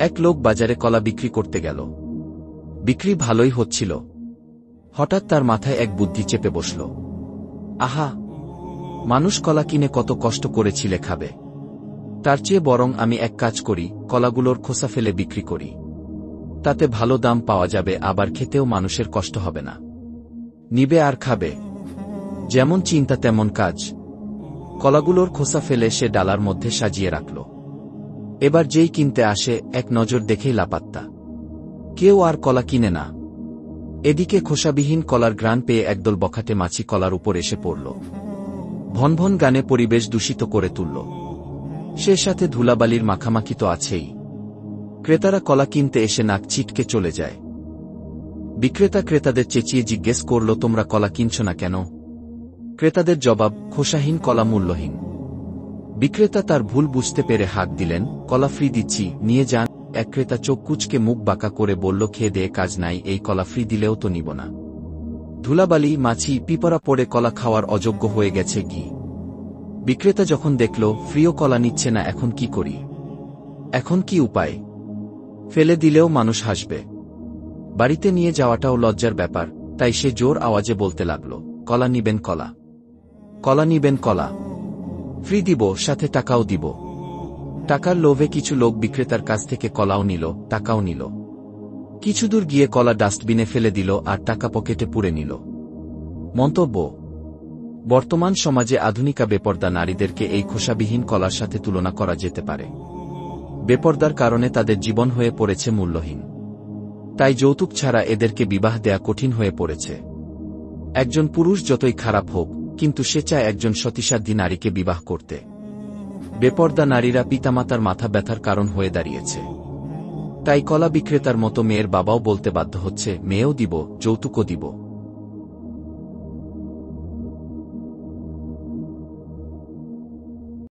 এক লোক বাজারে কলা বিক্রি করতে গেল। বিক্রি ভালোই হচ্ছিল। হঠাৎ তার মাথায় এক বুদ্ধি চেপে বসল। আহা, মানুষ কলা কিনে কত কষ্ট করে ছিলে খাবে, তার চেয়ে বরং আমি এক কাজ করি, কলাগুলোর খোসা ফেলে বিক্রি করি। তাতে ভালো দাম পাওয়া যাবে, আবার খেতেও মানুষের কষ্ট হবে না, নিবে আর খাবে। যেমন চিন্তা তেমন কাজ। কলাগুলোর খোসা ফেলে সে ডালার মধ্যে সাজিয়ে রাখল। এবার যেই কিনতে আসে এক নজর দেখেই লাপাত্তা, কেউ আর কলা কিনে না। এদিকে খোসাবিহীন কলার ঘ্রাণ পেয়ে একদল বখাটে মাছি কলার উপর এসে পড়ল। ভনভন গানে পরিবেশ দূষিত করে তুলল। সে সাথে ধুলাবালির মাখামাখি তো আছেই। ক্রেতারা কলা কিনতে এসে নাক ছিটকে চলে যায়। বিক্রেতা ক্রেতাদের চেঁচিয়ে জিজ্ঞেস করল, তোমরা কলা কিনছ না কেন? ক্রেতাদের জবাব, খোসাহীন কলা মূল্যহীন। বিক্রেতা তার ভুল বুঝতে পেরে হাঁক দিলেন, কলা ফ্রি দিচ্ছি, নিয়ে যান। এক ক্রেতা চোখ কুঁচকে মুখ বাঁকা করে বলল, খেয়ে দেয়ে কাজ নাই, এই কলা ফ্রি দিলেও তো নিব না। ধুলাবালি, মাছি, পিঁপড়া পড়ে কলা খাওয়ার অযোগ্য হয়ে গেছে কি? বিক্রেতা যখন দেখল ফ্রিও কলা নিচ্ছে না, এখন কি করি? এখন কি উপায়? ফেলে দিলেও মানুষ হাসবে, বাড়িতে নিয়ে যাওয়াটাও লজ্জার ব্যাপার। তাই সে জোর আওয়াজে বলতে লাগল, কলা নিবেন? কলা কলা নিবেন? কলা ফ্রি দিব, সাথে টাকাও দিব। টাকার লোভে কিছু লোক বিক্রেতার কাছ থেকে কলাও নিল, টাকাও নিল। কিছু দূর গিয়ে কলা ডাস্টবিনে ফেলে দিল আর টাকা পকেটে পুরে নিল। মন্তব্য: বর্তমান সমাজে আধুনিকা বেপর্দা নারীদেরকে এই খোসাবিহীন কলার সাথে তুলনা করা যেতে পারে। বেপর্দার কারণে তাদের জীবন হয়ে পড়েছে মূল্যহীন। তাই যৌতুক ছাড়া এদেরকে বিবাহ দেয়া কঠিন হয়ে পড়েছে। একজন পুরুষ যতই খারাপ হোক, কিন্তু সে চায় একজন সতীসাধ্যী নারীকে বিবাহ করতে। বেপর্দা নারীরা পিতামাতার মাথা ব্যথার কারণ হয়ে দাঁড়িয়েছে। তাই কলা বিক্রেতার মতো মেয়ের বাবাও বলতে বাধ্য হচ্ছে, মেয়েও দিব, যৌতুকও দিব।